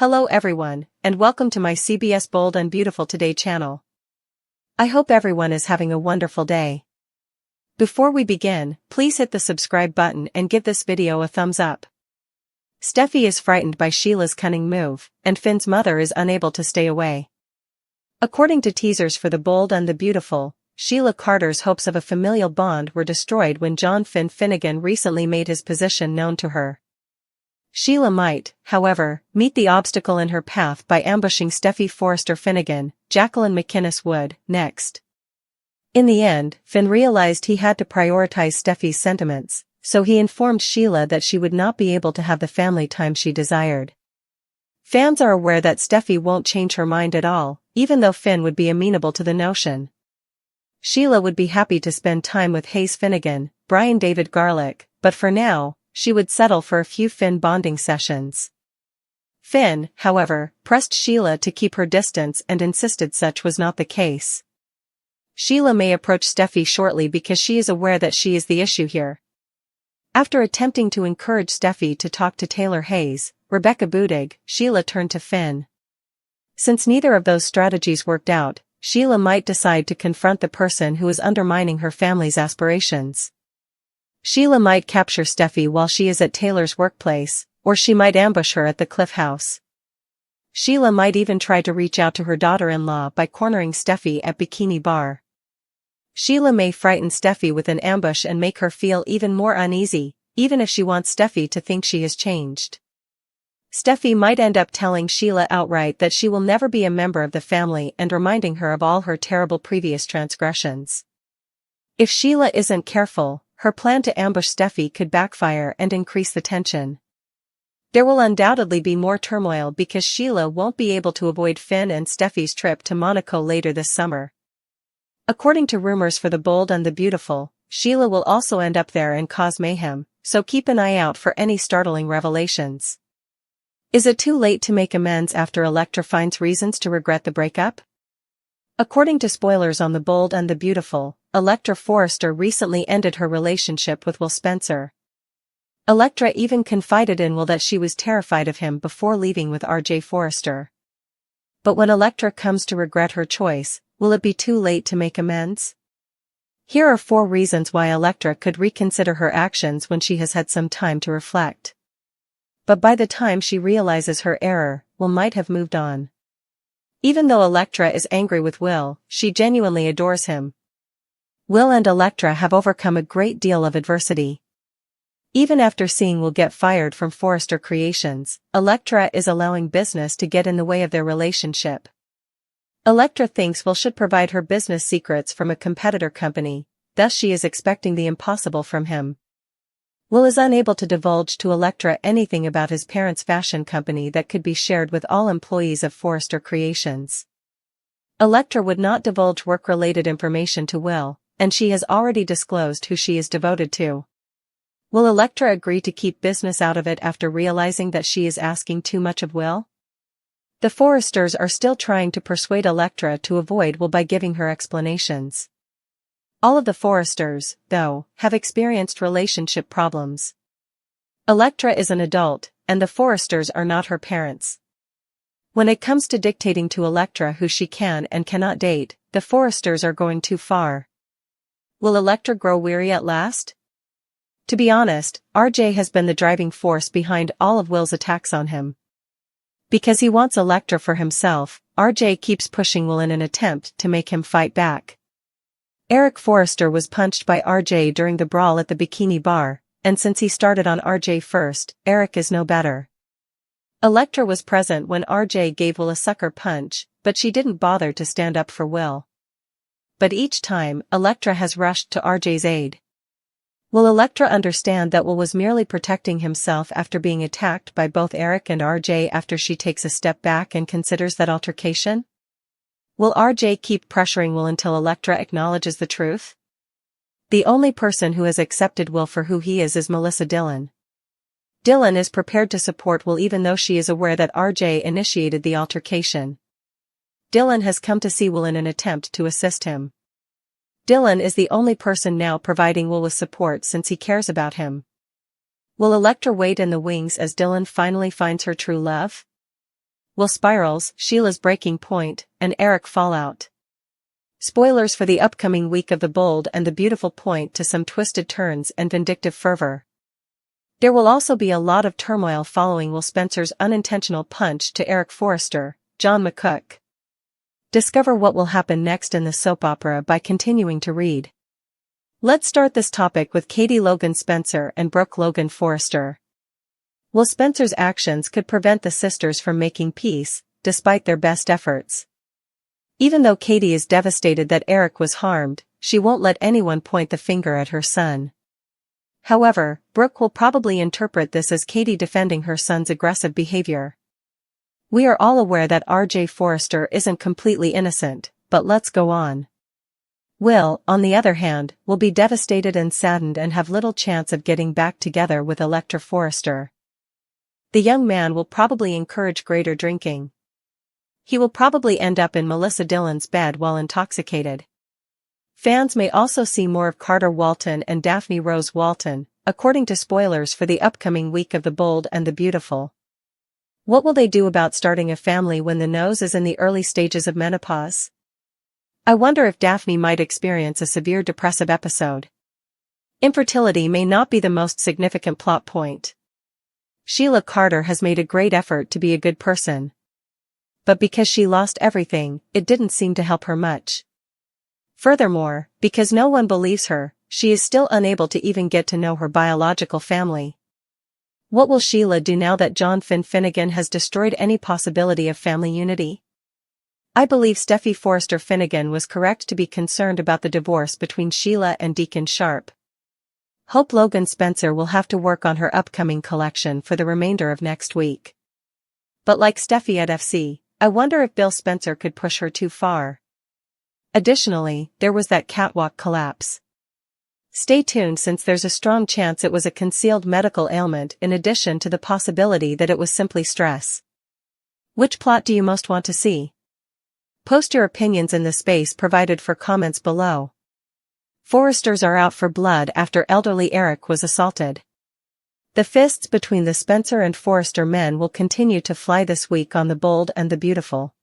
Hello everyone, and welcome to my CBS Bold and Beautiful Today channel. I hope everyone is having a wonderful day. Before we begin, please hit the subscribe button and give this video a thumbs up. Steffi is frightened by Sheila's cunning move, and Finn's mother is unable to stay away. According to teasers for The Bold and the Beautiful, Sheila Carter's hopes of a familial bond were destroyed when John Finn Finnegan recently made his position known to her. Sheila might, however, meet the obstacle in her path by ambushing Steffi Forrester Finnegan, Jacqueline McInnes Wood, next. In the end, Finn realized he had to prioritize Steffi's sentiments, so he informed Sheila that she would not be able to have the family time she desired. Fans are aware that Steffi won't change her mind at all, even though Finn would be amenable to the notion. Sheila would be happy to spend time with Hayes Finnegan, Brian David Garlick, but for now, she would settle for a few Finn bonding sessions. Finn, however, pressed Sheila to keep her distance and insisted such was not the case. Sheila may approach Steffi shortly because she is aware that she is the issue here. After attempting to encourage Steffi to talk to Taylor Hayes, Rebecca Budig, Sheila turned to Finn. Since neither of those strategies worked out, Sheila might decide to confront the person who is undermining her family's aspirations. Sheila might capture Steffi while she is at Taylor's workplace, or she might ambush her at the Cliff House. Sheila might even try to reach out to her daughter-in-law by cornering Steffi at Bikini Bar. Sheila may frighten Steffi with an ambush and make her feel even more uneasy, even if she wants Steffi to think she has changed. Steffi might end up telling Sheila outright that she will never be a member of the family and reminding her of all her terrible previous transgressions. If Sheila isn't careful, her plan to ambush Steffi could backfire and increase the tension. There will undoubtedly be more turmoil because Sheila won't be able to avoid Finn and Steffi's trip to Monaco later this summer. According to rumors for The Bold and the Beautiful, Sheila will also end up there and cause mayhem, so keep an eye out for any startling revelations. Is it too late to make amends after Elektra finds reasons to regret the breakup? According to spoilers on The Bold and the Beautiful, Elektra Forrester recently ended her relationship with Will Spencer. Elektra even confided in Will that she was terrified of him before leaving with R.J. Forrester. But when Elektra comes to regret her choice, will it be too late to make amends? Here are 4 reasons why Elektra could reconsider her actions when she has had some time to reflect. But by the time she realizes her error, Will might have moved on. Even though Elektra is angry with Will, she genuinely adores him. Will and Elektra have overcome a great deal of adversity. Even after seeing Will get fired from Forrester Creations, Elektra is allowing business to get in the way of their relationship. Elektra thinks Will should provide her business secrets from a competitor company, thus she is expecting the impossible from him. Will is unable to divulge to Elektra anything about his parents' fashion company that could be shared with all employees of Forrester Creations. Elektra would not divulge work-related information to Will, and she has already disclosed who she is devoted to. Will Elektra agree to keep business out of it after realizing that she is asking too much of Will? The Forresters are still trying to persuade Elektra to avoid Will by giving her explanations. All of the Forresters, though, have experienced relationship problems. Elektra is an adult, and the Forresters are not her parents. When it comes to dictating to Elektra who she can and cannot date, the Forresters are going too far. Will Elektra grow weary at last? To be honest, RJ has been the driving force behind all of Will's attacks on him. Because he wants Elektra for himself, RJ keeps pushing Will in an attempt to make him fight back. Eric Forrester was punched by RJ during the brawl at the Bikini Bar, and since he started on RJ first, Eric is no better. Elektra was present when RJ gave Will a sucker punch, but she didn't bother to stand up for Will. But each time, Elektra has rushed to RJ's aid. Will Elektra understand that Will was merely protecting himself after being attacked by both Eric and RJ after she takes a step back and considers that altercation? Will RJ keep pressuring Will until Elektra acknowledges the truth? The only person who has accepted Will for who he is Melissa Dillon. Dillon is prepared to support Will even though she is aware that RJ initiated the altercation. Dillon has come to see Will in an attempt to assist him. Dillon is the only person now providing Will with support since he cares about him. Will Elektra wait in the wings as Dillon finally finds her true love? Will spirals, Sheila's breaking point, and Eric fallout. Spoilers for the upcoming week of The Bold and the Beautiful point to some twisted turns and vindictive fervor. There will also be a lot of turmoil following Will Spencer's unintentional punch to Eric Forrester, John McCook. Discover what will happen next in the soap opera by continuing to read. Let's start this topic with Katie Logan Spencer and Brooke Logan Forrester. Will Spencer's actions could prevent the sisters from making peace, despite their best efforts. Even though Katie is devastated that Eric was harmed, she won't let anyone point the finger at her son. However, Brooke will probably interpret this as Katie defending her son's aggressive behavior. We are all aware that R.J. Forrester isn't completely innocent, but let's go on. Will, on the other hand, will be devastated and saddened and have little chance of getting back together with Electra Forrester. The young man will probably encourage greater drinking. He will probably end up in Melissa Dillon's bed while intoxicated. Fans may also see more of Carter Walton and Daphne Rose Walton, according to spoilers for the upcoming week of The Bold and the Beautiful. What will they do about starting a family when the nose is in the early stages of menopause? I wonder if Daphne might experience a severe depressive episode. Infertility may not be the most significant plot point. Sheila Carter has made a great effort to be a good person. But because she lost everything, it didn't seem to help her much. Furthermore, because no one believes her, she is still unable to even get to know her biological family. What will Sheila do now that John Finnegan has destroyed any possibility of family unity? I believe Steffi Forrester Finnegan was correct to be concerned about the divorce between Sheila and Deacon Sharp. Hope Logan Spencer will have to work on her upcoming collection for the remainder of next week. But like Steffi at FC, I wonder if Bill Spencer could push her too far. Additionally, there was that catwalk collapse. Stay tuned since there's a strong chance it was a concealed medical ailment in addition to the possibility that it was simply stress. Which plot do you most want to see? Post your opinions in the space provided for comments below. Forresters are out for blood after elderly Eric was assaulted. The fists between the Spencer and Forrester men will continue to fly this week on The Bold and the Beautiful.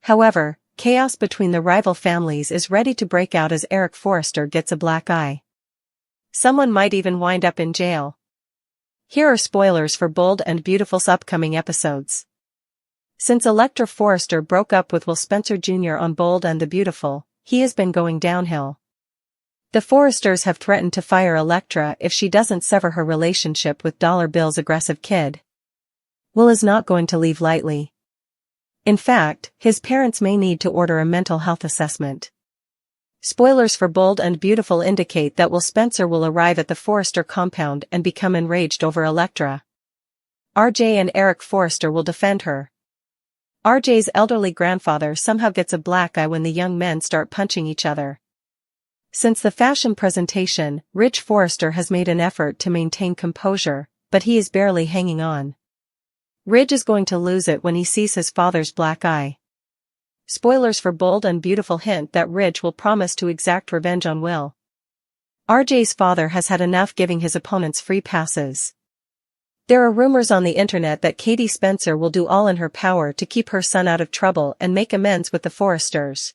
However, chaos between the rival families is ready to break out as Eric Forrester gets a black eye. Someone might even wind up in jail. Here are spoilers for Bold and Beautiful's upcoming episodes. Since Electra Forrester broke up with Will Spencer Jr. on Bold and the Beautiful, he has been going downhill. The Forresters have threatened to fire Electra if she doesn't sever her relationship with Dollar Bill's aggressive kid. Will is not going to leave lightly. In fact, his parents may need to order a mental health assessment. Spoilers for Bold and Beautiful indicate that Will Spencer will arrive at the Forrester compound and become enraged over Electra. RJ and Eric Forrester will defend her. RJ's elderly grandfather somehow gets a black eye when the young men start punching each other. Since the fashion presentation, Rich Forrester has made an effort to maintain composure, but he is barely hanging on. Ridge is going to lose it when he sees his father's black eye. Spoilers for Bold and Beautiful hint that Ridge will promise to exact revenge on Will. RJ's father has had enough giving his opponents free passes. There are rumors on the internet that Katie Spencer will do all in her power to keep her son out of trouble and make amends with the Forresters.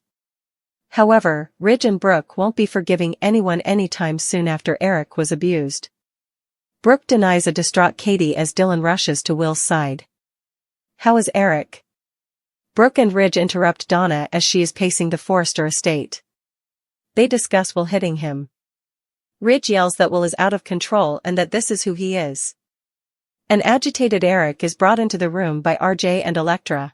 However, Ridge and Brooke won't be forgiving anyone anytime soon after Eric was abused. Brooke denies a distraught Katie as Dylan rushes to Will's side. How is Eric? Brooke and Ridge interrupt Donna as she is pacing the Forrester estate. They discuss Will hitting him. Ridge yells that Will is out of control and that this is who he is. An agitated Eric is brought into the room by RJ and Electra.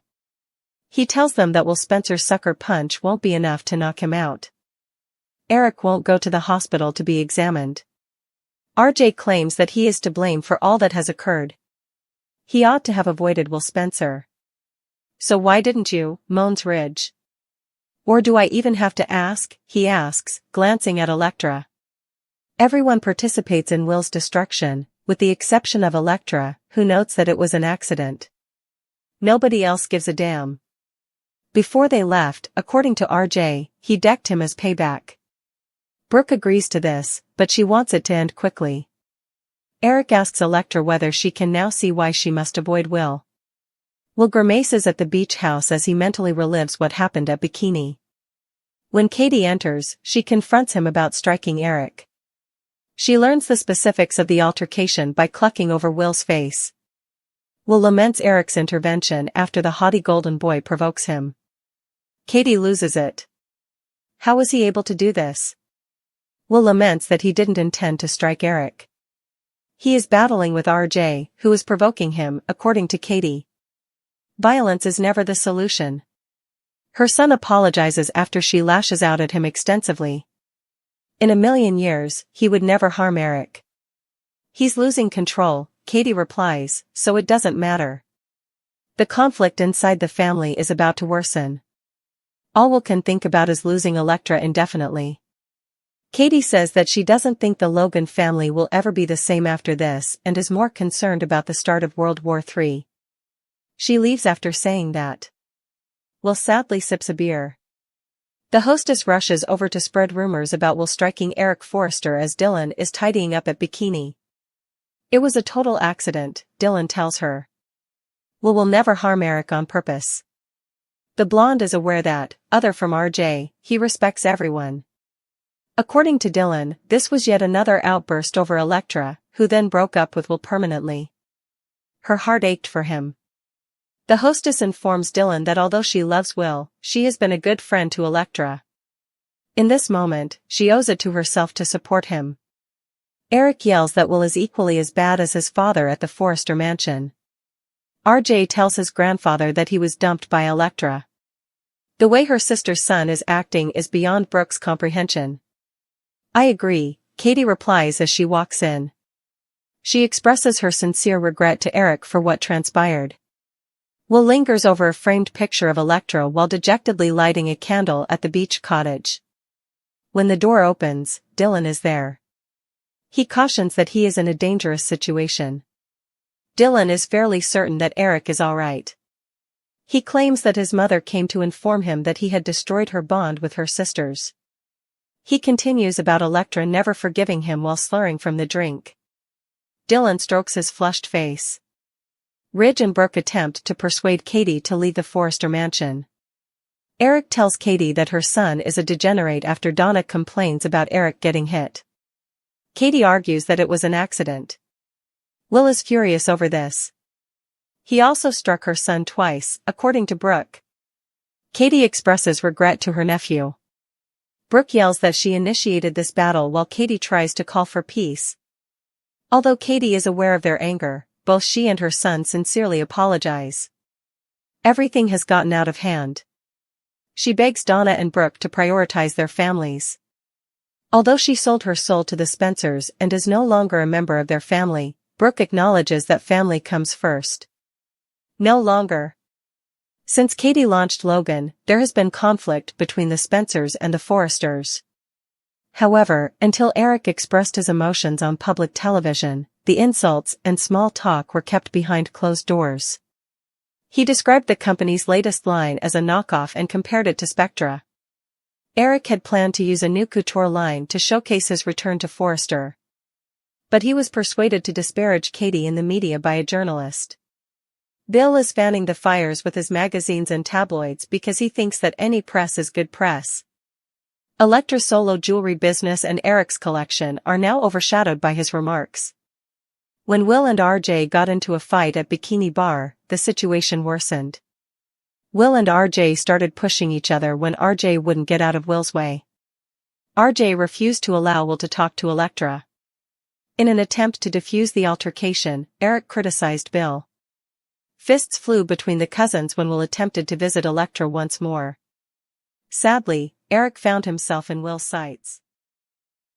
He tells them that Will Spencer's sucker punch won't be enough to knock him out. Eric won't go to the hospital to be examined. RJ claims that he is to blame for all that has occurred. He ought to have avoided Will Spencer. So why didn't you, moans Ridge. Or do I even have to ask, he asks, glancing at Electra. Everyone participates in Will's destruction, with the exception of Electra, who notes that it was an accident. Nobody else gives a damn. Before they left, according to RJ, he decked him as payback. Brooke agrees to this, but she wants it to end quickly. Eric asks Electra whether she can now see why she must avoid Will. Will grimaces at the beach house as he mentally relives what happened at Bikini. When Katie enters, she confronts him about striking Eric. She learns the specifics of the altercation by clucking over Will's face. Will laments Eric's intervention after the haughty golden boy provokes him. Katie loses it. How was he able to do this? Will laments that he didn't intend to strike Eric. He is battling with RJ, who is provoking him, according to Katie. Violence is never the solution. Her son apologizes after she lashes out at him extensively. In a million years, he would never harm Eric. He's losing control, Katie replies, so it doesn't matter. The conflict inside the family is about to worsen. All Will can think about is losing Elektra indefinitely. Katie says that she doesn't think the Logan family will ever be the same after this and is more concerned about the start of World War III. She leaves after saying that. Will sadly sips a beer. The hostess rushes over to spread rumors about Will striking Eric Forrester as Dylan is tidying up at Bikini. It was a total accident, Dylan tells her. Will never harm Eric on purpose. The blonde is aware that, other from RJ, he respects everyone. According to Dylan, this was yet another outburst over Elektra, who then broke up with Will permanently. Her heart ached for him. The hostess informs Dylan that although she loves Will, she has been a good friend to Elektra. In this moment, she owes it to herself to support him. Eric yells that Will is equally as bad as his father at the Forrester mansion. RJ tells his grandfather that he was dumped by Elektra. The way her sister's son is acting is beyond Brooke's comprehension. I agree, Katie replies as she walks in. She expresses her sincere regret to Eric for what transpired. Will lingers over a framed picture of Elektra while dejectedly lighting a candle at the beach cottage. When the door opens, Dylan is there. He cautions that he is in a dangerous situation. Dylan is fairly certain that Eric is alright. He claims that his mother came to inform him that he had destroyed her bond with her sisters. He continues about Elektra never forgiving him while slurring from the drink. Dylan strokes his flushed face. Ridge and Brooke attempt to persuade Katie to leave the Forrester mansion. Eric tells Katie that her son is a degenerate after Donna complains about Eric getting hit. Katie argues that it was an accident. Will is furious over this. He also struck her son twice, according to Brooke. Katie expresses regret to her nephew. Brooke yells that she initiated this battle while Katie tries to call for peace. Although Katie is aware of their anger, both she and her son sincerely apologize. Everything has gotten out of hand. She begs Donna and Brooke to prioritize their families. Although she sold her soul to the Spencers and is no longer a member of their family, Brooke acknowledges that family comes first. No longer. Since Katie launched Logan, there has been conflict between the Spencers and the Forresters. However, until Eric expressed his emotions on public television, the insults and small talk were kept behind closed doors. He described the company's latest line as a knockoff and compared it to Spectra. Eric had planned to use a new couture line to showcase his return to Forrester. But he was persuaded to disparage Katie in the media by a journalist. Bill is fanning the fires with his magazines and tabloids because he thinks that any press is good press. Elektra's solo jewelry business and Eric's collection are now overshadowed by his remarks. When Will and RJ got into a fight at Bikini Bar, the situation worsened. Will and RJ started pushing each other when RJ wouldn't get out of Will's way. RJ refused to allow Will to talk to Elektra. In an attempt to defuse the altercation, Eric criticized Bill. Fists flew between the cousins when Will attempted to visit Elektra once more. Sadly, Eric found himself in Will's sights.